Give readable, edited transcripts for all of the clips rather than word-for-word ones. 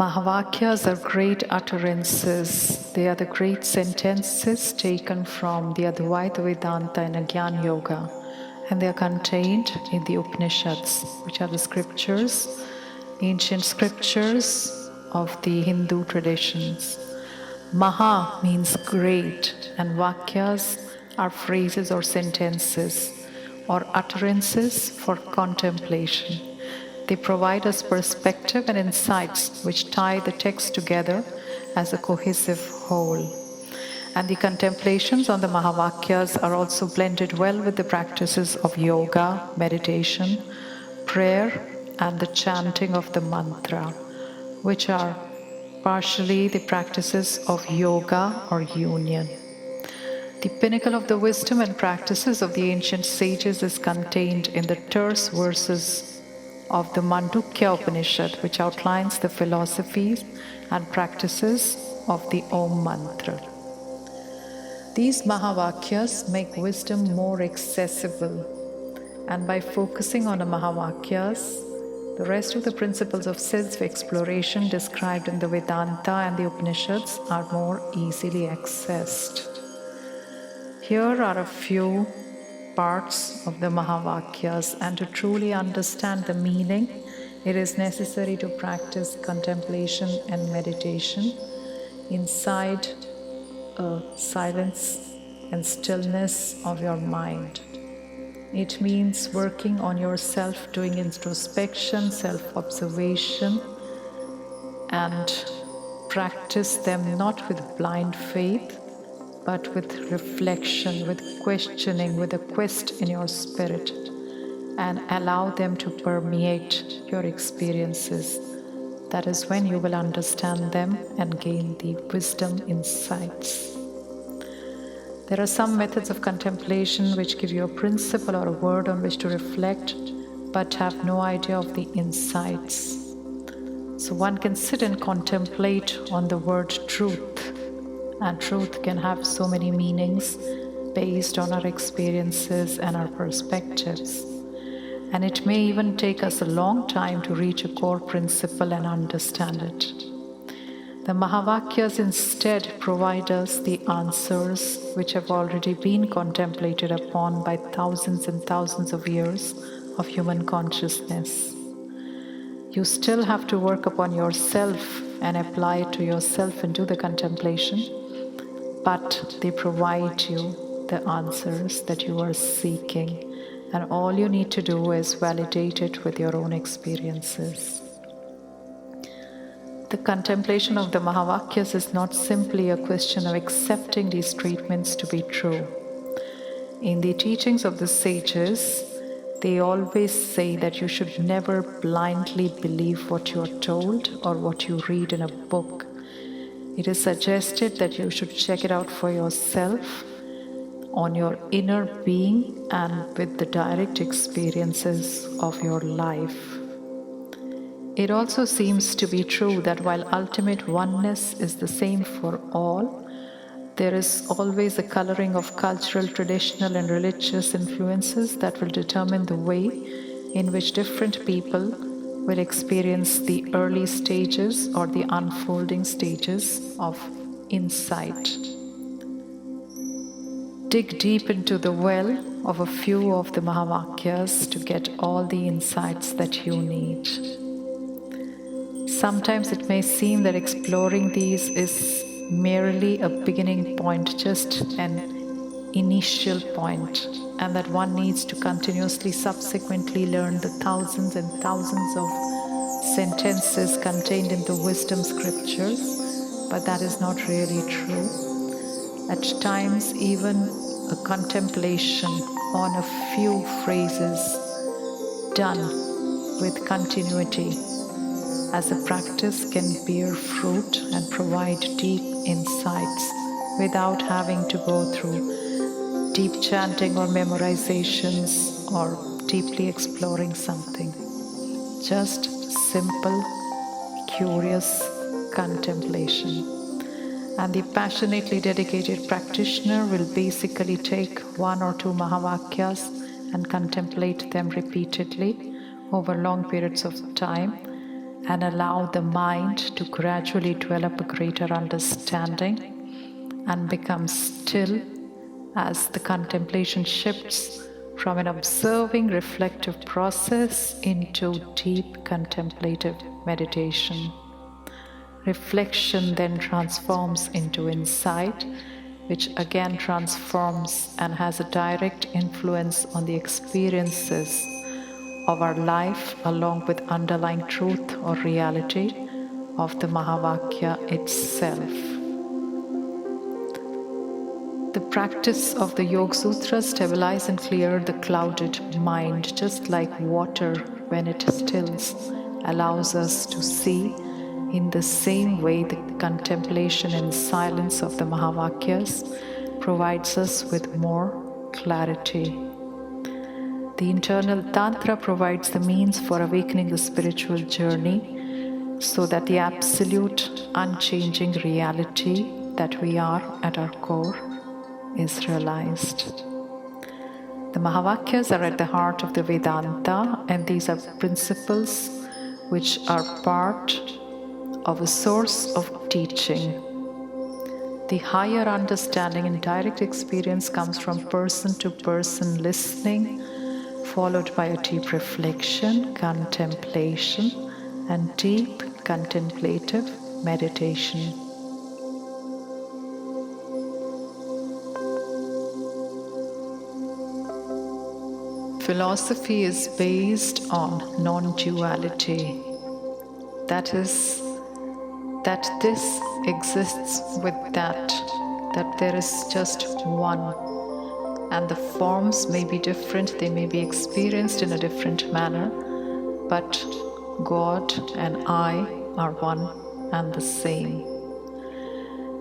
Mahavakyas are great utterances. They are the great sentences taken from the Advaita Vedanta and Jnana Yoga, and they are contained in the Upanishads, which are the scriptures, ancient scriptures of the Hindu traditions. Maha means great, and Vakyas are phrases or sentences or utterances for contemplation. They provide us perspective and insights which tie the text together as a cohesive whole. And the contemplations on the Mahavakyas are also blended well with the practices of yoga, meditation, prayer, and the chanting of the mantra, which are partially the practices of yoga or union. The pinnacle of the wisdom and practices of the ancient sages is contained in the terse verses of the Mandukya Upanishad, which outlines the philosophies and practices of the Om mantra. These Mahavakyas make wisdom more accessible, and by focusing on the Mahavakyas, the rest of the principles of self-exploration described in the Vedanta and the Upanishads are more easily accessed. Here are a few parts of the Mahavakyas, and to truly understand the meaning, it is necessary to practice contemplation and meditation inside a silence and stillness of your mind. It means working on yourself, doing introspection, self-observation, and practice them not with blind faith, but with reflection, with questioning, with a quest in your spirit, and allow them to permeate your experiences. That is when you will understand them and gain the wisdom insights. There are some methods of contemplation which give you a principle or a word on which to reflect, but have no idea of the insights. So one can sit and contemplate on the word truth. And truth can have so many meanings based on our experiences and our perspectives. And it may even take us a long time to reach a core principle and understand it. The Mahavakyas instead provide us the answers which have already been contemplated upon by thousands and thousands of years of human consciousness. You still have to work upon yourself and apply it to yourself and do the contemplation, but they provide you the answers that you are seeking, and all you need to do is validate it with your own experiences. The contemplation of the Mahavakyas is not simply a question of accepting these treatments to be true. In the teachings of the sages, they always say that you should never blindly believe what you are told or what you read in a book. It is suggested that you should check it out for yourself on your inner being and with the direct experiences of your life. It also seems to be true that while ultimate oneness is the same for all, there is always a coloring of cultural, traditional, and religious influences that will determine the way in which different people will experience the early stages or the unfolding stages of insight. Dig deep into the well of a few of the Mahavakyas to get all the insights that you need. Sometimes it may seem that exploring these is merely a beginning point, just an initial point, and that one needs to continuously subsequently learn the thousands and thousands of sentences contained in the wisdom scriptures, but that is not really true. At times, even a contemplation on a few phrases done with continuity as a practice can bear fruit and provide deep insights without having to go through deep chanting or memorizations or deeply exploring something. Just simple, curious contemplation. And the passionately dedicated practitioner will basically take one or two Mahavakyas and contemplate them repeatedly over long periods of time, and allow the mind to gradually develop a greater understanding and become still as the contemplation shifts from an observing reflective process into deep contemplative meditation. Reflection then transforms into insight, which again transforms and has a direct influence on the experiences of our life, along with underlying truth or reality of the Mahavakya itself. The practice of the Yoga Sutra stabilize and clear the clouded mind, just like water when it stills, allows us to see. In the same way, the contemplation and silence of the Mahavakyas provides us with more clarity. The internal Tantra provides the means for awakening the spiritual journey so that the absolute, unchanging reality that we are at our core is realized. The Mahavakyas are at the heart of the Vedanta, and these are principles which are part of a source of teaching. The higher understanding and direct experience comes from person-to-person listening, followed by a deep reflection, contemplation, and deep contemplative meditation. Philosophy is based on non-duality. That is, that this exists with that there is just one. And the forms may be different, they may be experienced in a different manner, but God and I are one and the same.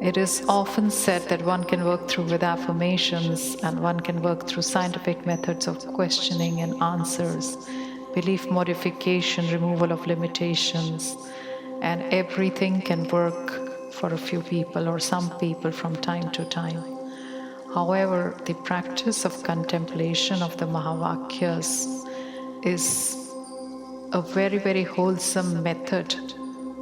It is often said that one can work through with affirmations and one can work through scientific methods of questioning and answers, belief modification, removal of limitations, and everything can work for a few people or some people from time to time. However, the practice of contemplation of the Mahavakyas is a very, very wholesome method,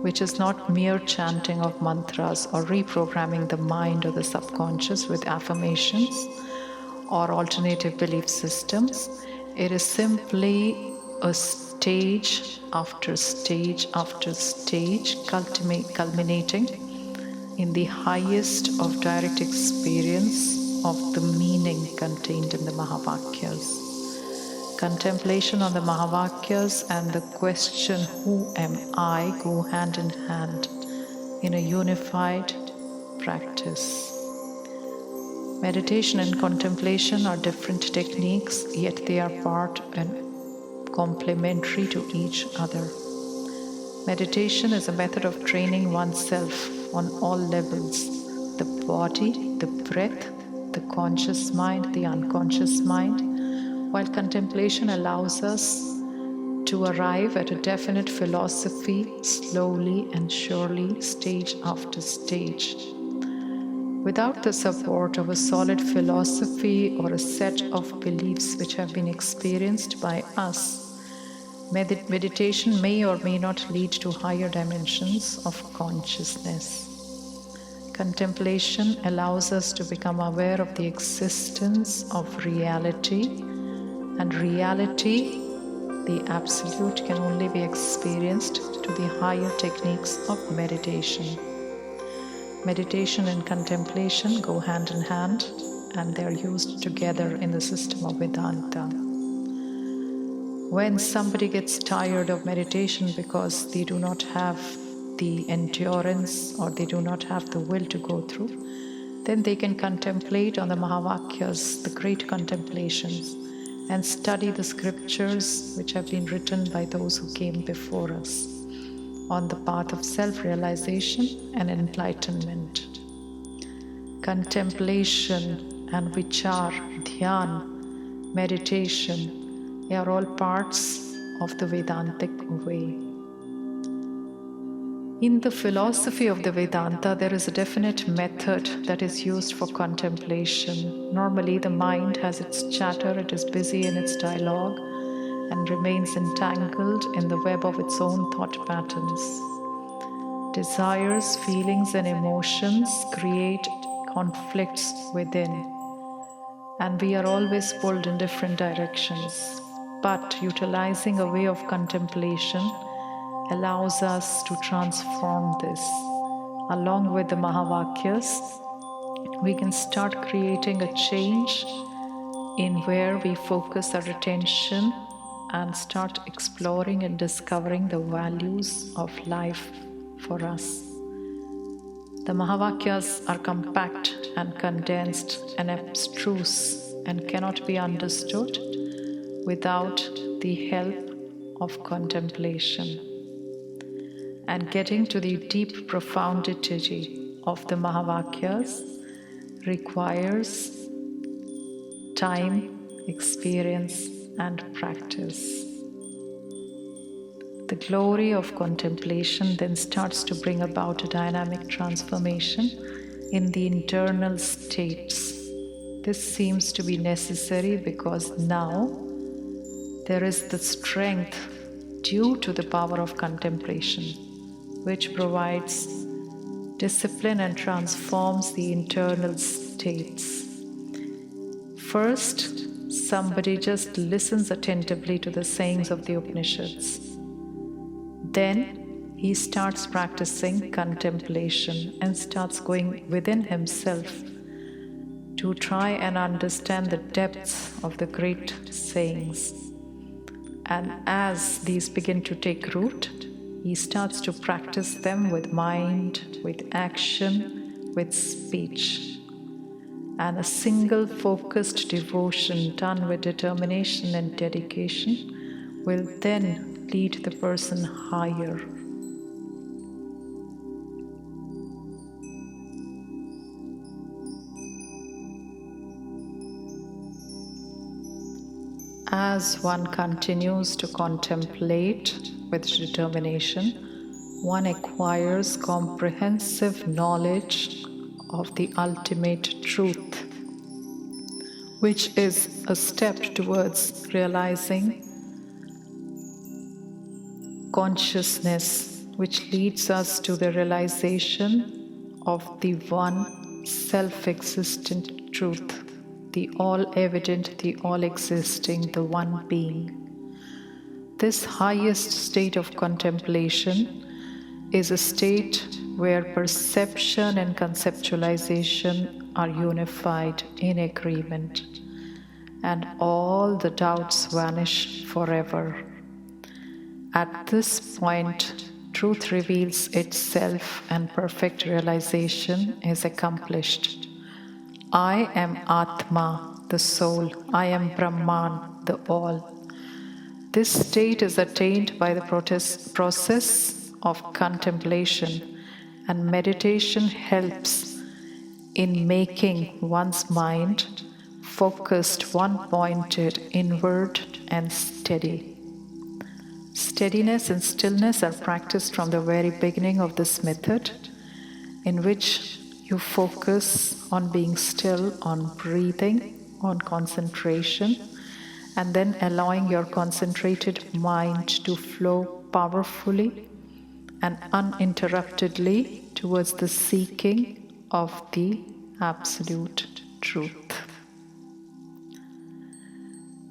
which is not mere chanting of mantras or reprogramming the mind or the subconscious with affirmations or alternative belief systems. It is simply a stage after stage after stage, culminating in the highest of direct experience of the meaning contained in the Mahavakyas. Contemplation on the Mahavakyas and the question, who am I, go hand in hand in a unified practice. Meditation and contemplation are different techniques, yet they are part and complementary to each other. Meditation is a method of training oneself on all levels: the body, the breath, the conscious mind, the unconscious mind, while contemplation allows us to arrive at a definite philosophy slowly and surely, stage after stage. Without the support of a solid philosophy or a set of beliefs which have been experienced by us, meditation may or may not lead to higher dimensions of consciousness. Contemplation allows us to become aware of the existence of reality, and reality, the absolute, can only be experienced to the higher techniques of meditation. Meditation and contemplation go hand in hand, and they are used together in the system of Vedanta. When somebody gets tired of meditation because they do not have the endurance or they do not have the will to go through, then they can contemplate on the Mahavakyas, the great contemplations, and study the scriptures which have been written by those who came before us on the path of self-realization and enlightenment. Contemplation and vichar, dhyan, meditation, they are all parts of the Vedantic way. In the philosophy of the Vedanta, there is a definite method that is used for contemplation. Normally, the mind has its chatter, it is busy in its dialogue, and remains entangled in the web of its own thought patterns. Desires, feelings, and emotions create conflicts within, and we are always pulled in different directions. But utilizing a way of contemplation allows us to transform this. Along with the Mahavakyas, we can start creating a change in where we focus our attention and start exploring and discovering the values of life for us. The Mahavakyas are compact and condensed and abstruse and cannot be understood without the help of contemplation. And getting to the deep profundity of the Mahavakyas requires time, experience, and practice. The glory of contemplation then starts to bring about a dynamic transformation in the internal states. This seems to be necessary because now there is the strength due to the power of contemplation, which provides discipline and transforms the internal states. First, somebody just listens attentively to the sayings of the Upanishads. Then he starts practicing contemplation and starts going within himself to try and understand the depths of the great sayings. And as these begin to take root, he starts to practice them with mind, with action, with speech. And a single focused devotion done with determination and dedication will then lead the person higher. As one continues to contemplate with determination, one acquires comprehensive knowledge of the ultimate truth, which is a step towards realizing consciousness, which leads us to the realization of the one self-existent truth, the all-evident, the all-existing, the one being. This highest state of contemplation is a state where perception and conceptualization are unified in agreement, and all the doubts vanish forever. At this point, truth reveals itself and perfect realization is accomplished. I am Atma, the soul. I am Brahman, the all. This state is attained by the process of contemplation, and meditation helps in making one's mind focused, one-pointed, inward, and steady. Steadiness and stillness are practiced from the very beginning of this method, in which you focus on being still, on breathing, on concentration, and then allowing your concentrated mind to flow powerfully and uninterruptedly towards the seeking of the absolute truth.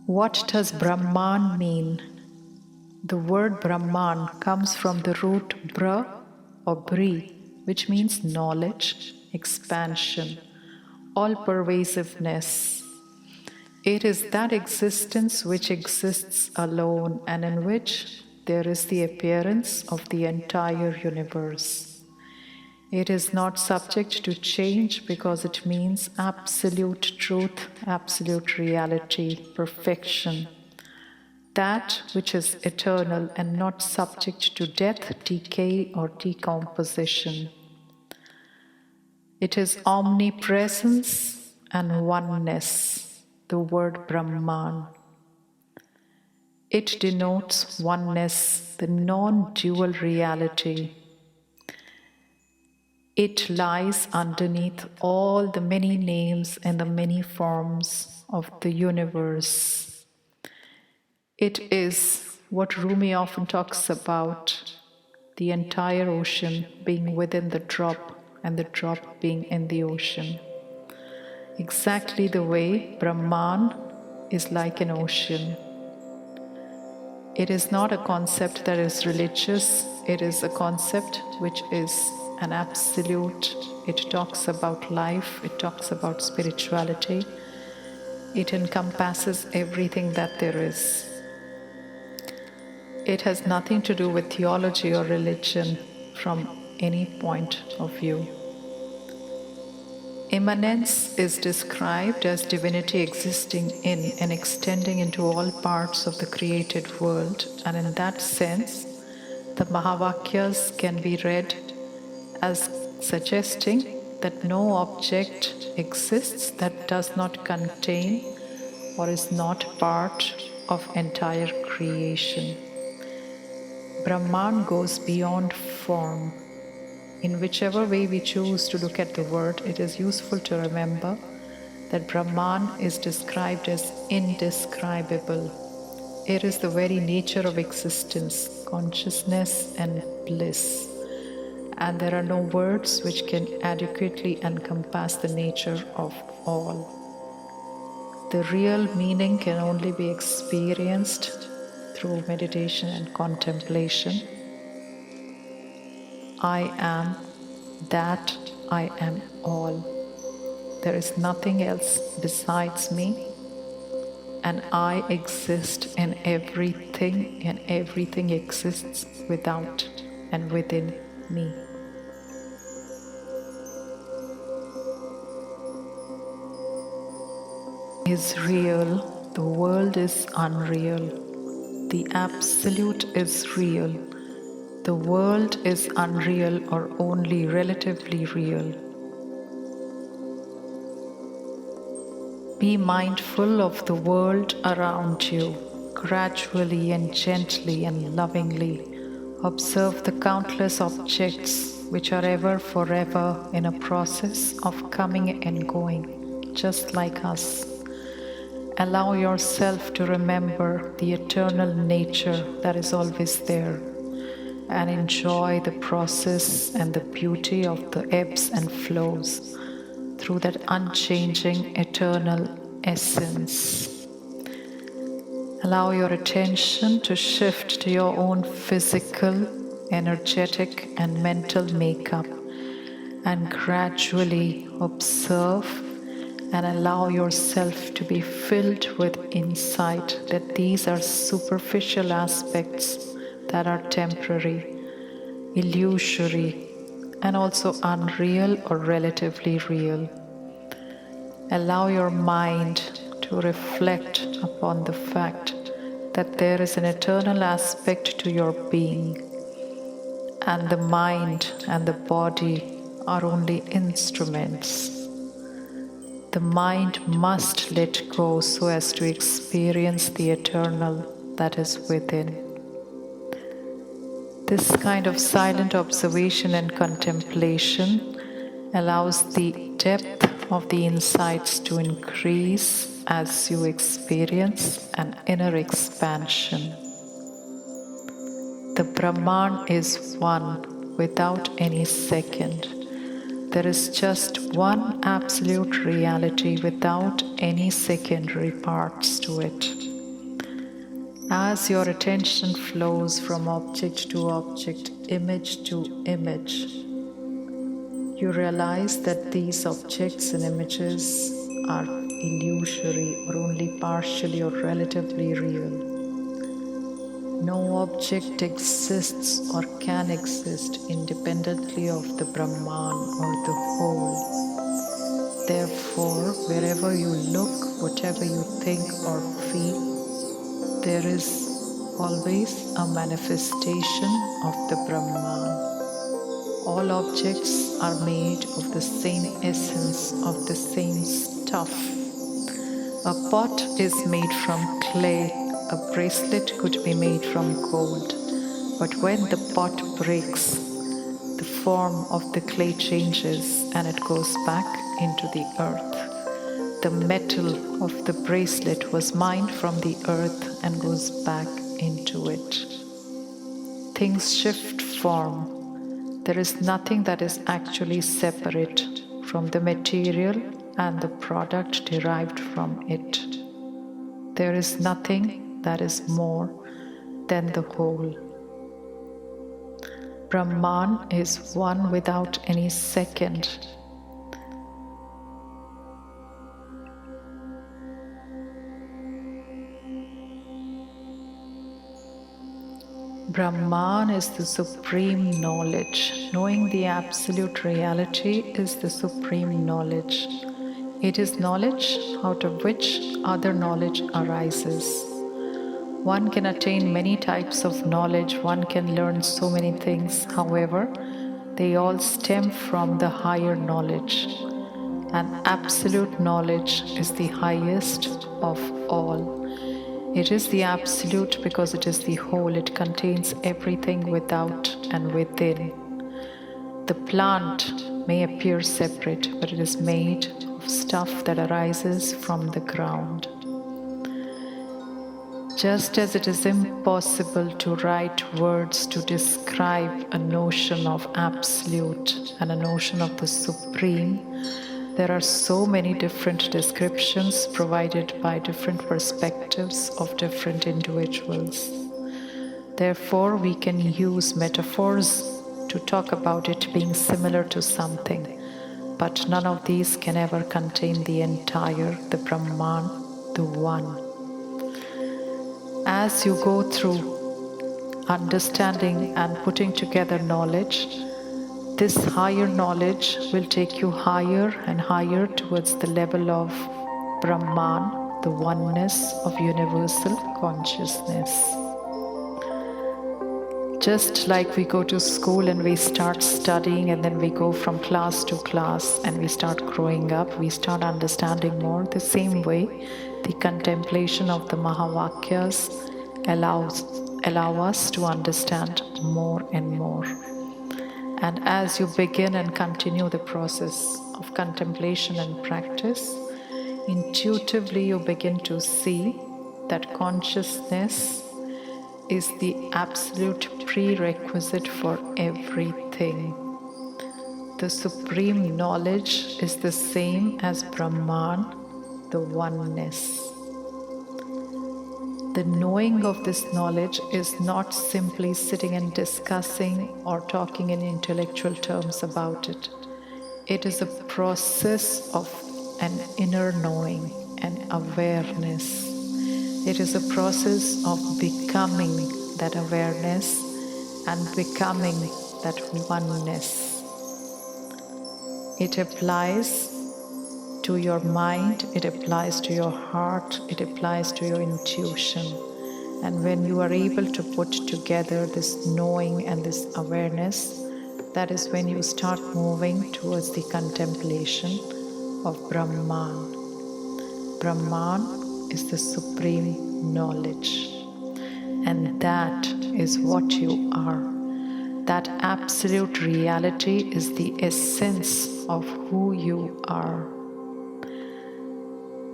What does Brahman mean? The word Brahman comes from the root bra or bri, which means knowledge, expansion, all-pervasiveness. It is that existence which exists alone and in which there is the appearance of the entire universe. It is not subject to change because it means absolute truth, absolute reality, perfection. That which is eternal and not subject to death, decay, or decomposition. It is omnipresence and oneness, the word Brahman. It denotes oneness, the non-dual reality. It lies underneath all the many names and the many forms of the universe. It is what Rumi often talks about, the entire ocean being within the drop and the drop being in the ocean. Exactly the way Brahman is like an ocean. It is not a concept that is religious, it is a concept which is an absolute. It talks about life, it talks about spirituality, it encompasses everything that there is. It has nothing to do with theology or religion from any point of view. Immanence is described as divinity existing in and extending into all parts of the created world, and in that sense, the Mahavakyas can be read as suggesting that no object exists that does not contain or is not part of entire creation. Brahman goes beyond form. In whichever way we choose to look at the word, it is useful to remember that Brahman is described as indescribable. It is the very nature of existence, consciousness and bliss. And there are no words which can adequately encompass the nature of all. The real meaning can only be experienced through meditation and contemplation. I am that I am all. There is nothing else besides me, and I exist in everything, and everything exists without and within me. Is real, the world is unreal. The Absolute is real. The world is unreal or only relatively real. Be mindful of the world around you. Gradually and gently and lovingly observe the countless objects which are ever forever in a process of coming and going, just like us. Allow yourself to remember the eternal nature that is always there, and enjoy the process and the beauty of the ebbs and flows through that unchanging eternal essence. Allow your attention to shift to your own physical, energetic, and mental makeup, and gradually observe and allow yourself to be filled with insight that these are superficial aspects that are temporary, illusory, and also unreal or relatively real. Allow your mind to reflect upon the fact that there is an eternal aspect to your being, and the mind and the body are only instruments. The mind must let go so as to experience the eternal that is within. This kind of silent observation and contemplation allows the depth of the insights to increase as you experience an inner expansion. The Brahman is one without any second. There is just one absolute reality without any secondary parts to it. As your attention flows from object to object, image to image, you realize that these objects and images are illusory or only partially or relatively real. No object exists or can exist independently of the Brahman or the whole. Therefore, wherever you look, whatever you think or feel, there is always a manifestation of the Brahman. All objects are made of the same essence, of the same stuff. A pot is made from clay, a bracelet could be made from gold. But when the pot breaks, the form of the clay changes and it goes back into the earth. the metal of the bracelet was mined from the earth and goes back into it. Things shift form. There is nothing that is actually separate from the material and the product derived from it. There is nothing that is more than the whole. Brahman is one without any second. Brahman is the supreme knowledge. Knowing the absolute reality is the supreme knowledge. It is knowledge out of which other knowledge arises. One can attain many types of knowledge, one can learn so many things. However, they all stem from the higher knowledge. And absolute knowledge is the highest of all. It is the absolute because it is the whole. It contains everything without and within. The plant may appear separate, but it is made of stuff that arises from the ground. Just as it is impossible to write words to describe a notion of absolute and a notion of the supreme, there are so many different descriptions provided by different perspectives of different individuals. Therefore, we can use metaphors to talk about it being similar to something, but none of these can ever contain the entire, the Brahman, the One. As you go through understanding and putting together knowledge, this higher knowledge will take you higher and higher towards the level of Brahman, the oneness of universal consciousness. Just like we go to school and we start studying and then we go from class to class and we start growing up, we start understanding more. The same way, the contemplation of the Mahavakyas allow us to understand more and more. And as you begin and continue the process of contemplation and practice, intuitively you begin to see that consciousness is the absolute prerequisite for everything. The supreme knowledge is the same as Brahman, the oneness. The knowing of this knowledge is not simply sitting and discussing or talking in intellectual terms about it. It is a process of an inner knowing and awareness. It is a process of becoming that awareness and becoming that oneness. It applies to your mind, it applies to your heart, it applies to your intuition. And when you are able to put together this knowing and this awareness, that is when you start moving towards the contemplation of Brahman. Brahman is the supreme knowledge. And that is what you are. That absolute reality is the essence of who you are.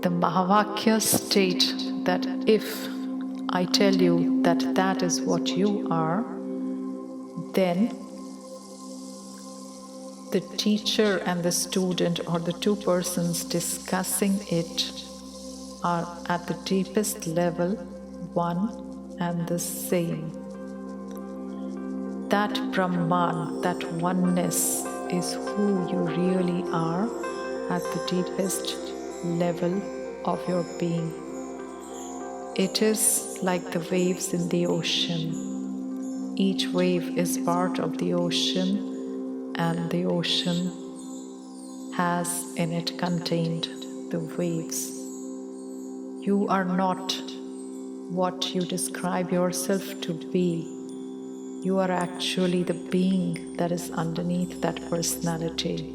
The Mahavakyas state that if I tell you that that is what you are, then the teacher and the student, or the two persons discussing it, are at the deepest level one and the same. That Brahman, that oneness, is who you really are at the deepest level of your being. It is like the waves in the ocean. Each wave is part of the ocean, and the ocean has in it contained the waves. You are not what you describe yourself to be. You are actually the being that is underneath that personality.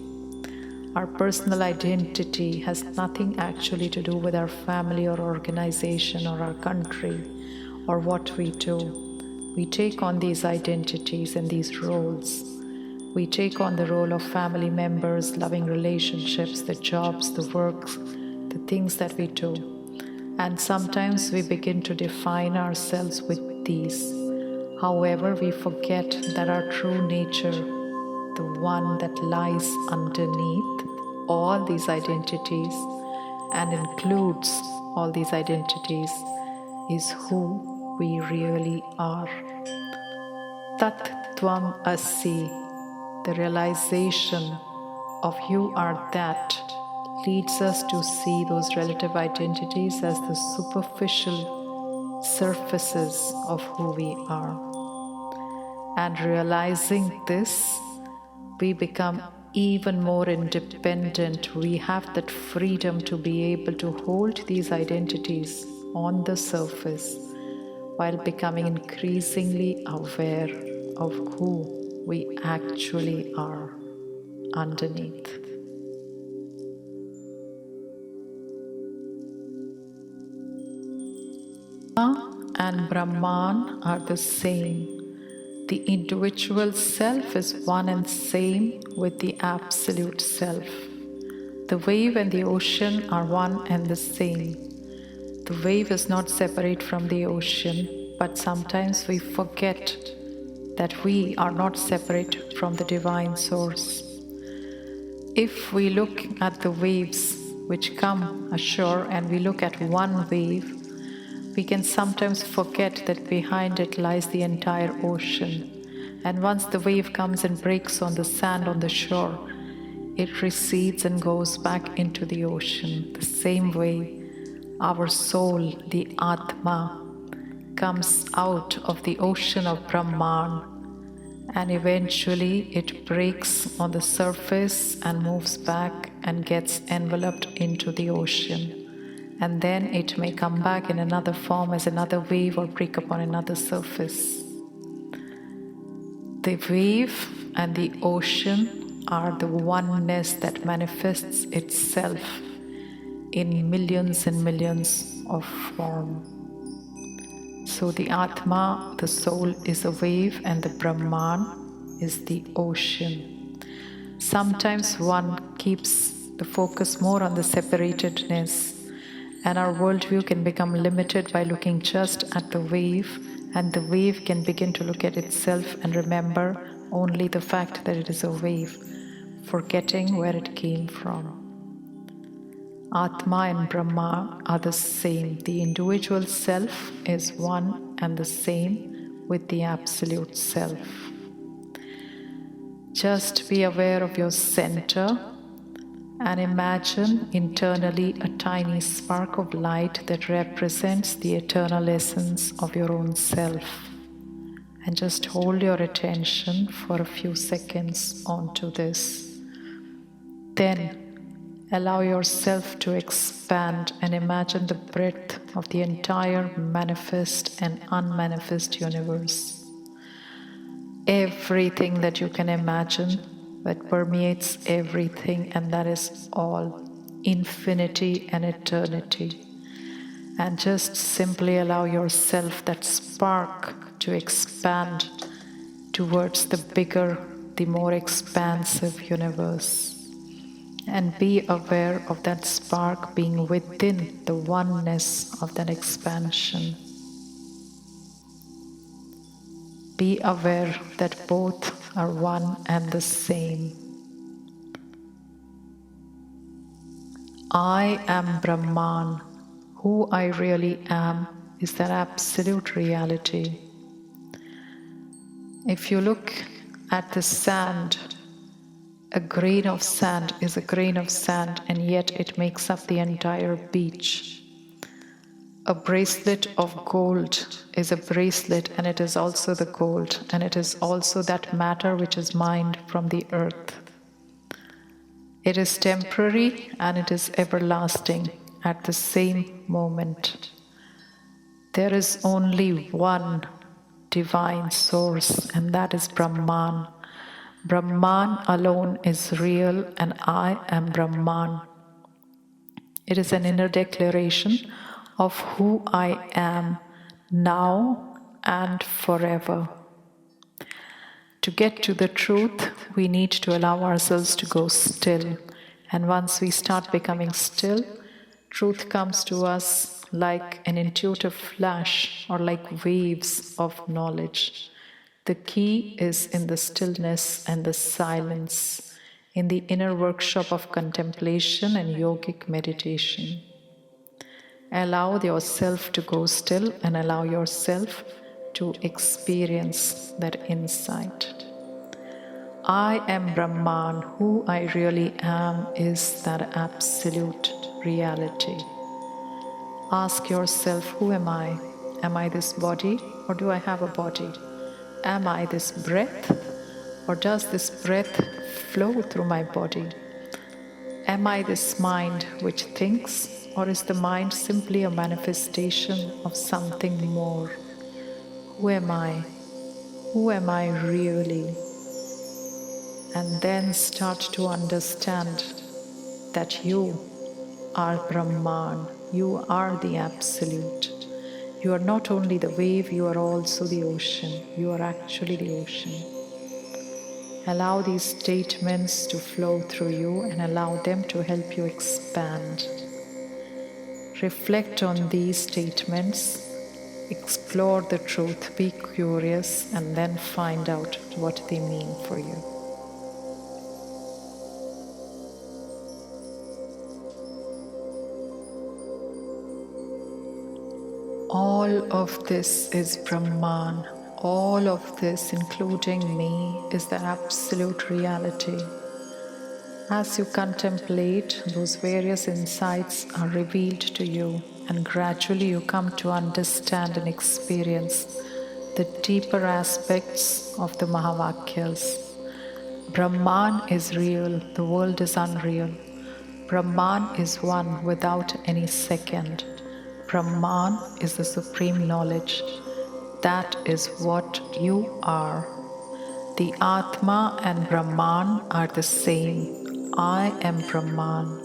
Our personal identity has nothing actually to do with our family or organization or our country or what we do. We take on these identities and these roles. We take on the role of family members, loving relationships, the jobs, the work, the things that we do. And sometimes we begin to define ourselves with these. However, we forget that our true nature, the one that lies underneath all these identities and includes all these identities, is who we really are. Tat Tvam Asi, the realization of you are that, leads us to see those relative identities as the superficial surfaces of who we are. And realizing this, we become even more independent. We have that freedom to be able to hold these identities on the surface while becoming increasingly aware of who we actually are underneath. And Brahman are the same. The individual self is one and same with the absolute self. The wave and the ocean are one and the same. The wave is not separate from the ocean, but sometimes we forget that we are not separate from the divine source. If we look at the waves which come ashore and we look at one wave, we can sometimes forget that behind it lies the entire ocean. And once the wave comes and breaks on the sand on the shore, it recedes and goes back into the ocean. The same way, our soul, the Atma, comes out of the ocean of Brahman, and eventually it breaks on the surface and moves back and gets enveloped into the ocean. And then it may come back in another form as another wave or break upon another surface. The wave and the ocean are the oneness that manifests itself in millions and millions of forms. So the Atma, the soul, is a wave, and the Brahman is the ocean. Sometimes one keeps the focus more on the separatedness, and our worldview can become limited by looking just at the wave, and the wave can begin to look at itself and remember only the fact that it is a wave, forgetting where it came from. Atma and Brahma are the same. The individual self is one and the same with the absolute self. Just be aware of your center and imagine internally a tiny spark of light that represents the eternal essence of your own self. And just hold your attention for a few seconds onto this. Then allow yourself to expand and imagine the breadth of the entire manifest and unmanifest universe. Everything that you can imagine that permeates everything, and that is all infinity and eternity. And just simply allow yourself that spark to expand towards the bigger, the more expansive universe. And be aware of that spark being within the oneness of that expansion. Be aware that both are one and the same. I am Brahman. Who I really am is that absolute reality. If you look at the sand, a grain of sand is a grain of sand, and yet it makes up the entire beach. A bracelet of gold is a bracelet, and it is also the gold, and it is also that matter which is mined from the earth. It is temporary and it is everlasting at the same moment. There is only one divine source, and that is Brahman. Brahman alone is real, and I am Brahman. It is an inner declaration of who I am now and forever. To get to the truth, we need to allow ourselves to go still. And once we start becoming still, Truth comes to us like an intuitive flash or like waves of knowledge. The key is in the stillness and the silence, in the inner workshop of contemplation and yogic meditation. Allow yourself to go still and allow yourself to experience that insight. I am Brahman. Who I really am is that absolute reality. Ask yourself, who am I? Am I this body or do I have a body? Am I this breath or does this breath flow through my body? Am I this mind which thinks or is the mind simply a manifestation of something more? Who am I? Who am I really? And then start to understand that you are Brahman. You are the Absolute. You are not only the wave, you are also the ocean. You are actually the ocean. Allow these statements to flow through you and allow them to help you expand. Reflect on these statements, explore the truth, be curious, and then find out what they mean for you. All of this is Brahman. All of this, including me, is the absolute reality. As you contemplate, those various insights are revealed to you, and gradually you come to understand and experience the deeper aspects of the Mahavakyas. Brahman is real, the world is unreal. Brahman is one without any second. Brahman is the supreme knowledge. That is what you are. The Atma and Brahman are the same. I am Brahman.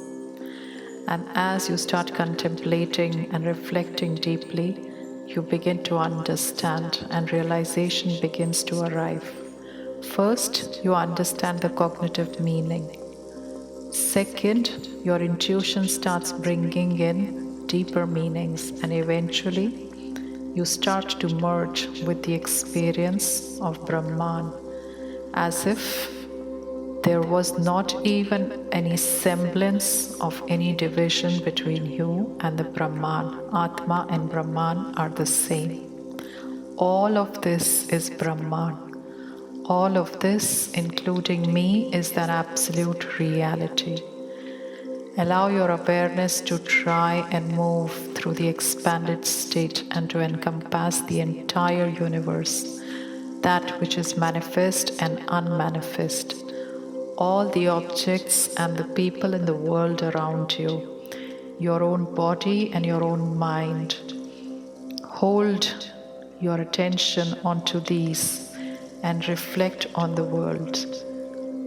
And as you start contemplating and reflecting deeply, you begin to understand and realization begins to arrive. First, you understand the cognitive meaning. Second, your intuition starts bringing in deeper meanings, and eventually you start to merge with the experience of Brahman, as if there was not even any semblance of any division between you and the Brahman. Atma and Brahman are the same. All of this is Brahman. All of this, including me, is that absolute reality. Allow your awareness to try and move through the expanded state and to encompass the entire universe, that which is manifest and unmanifest, all the objects and the people in the world around you, your own body and your own mind. Hold your attention onto these and reflect on the world.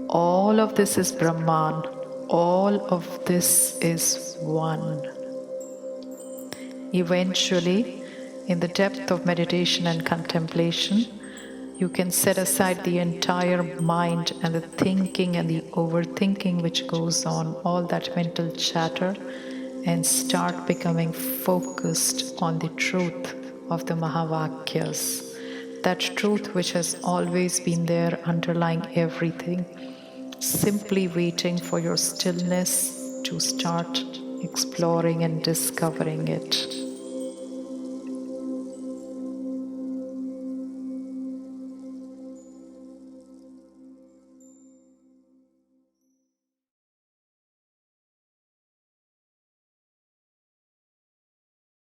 All of this is Brahman. All of this is one. Eventually, in the depth of meditation and contemplation, you can set aside the entire mind and the thinking and the overthinking which goes on, all that mental chatter, and start becoming focused on the truth of the Mahavakyas, that truth which has always been there underlying everything, simply waiting for your stillness to start exploring and discovering it.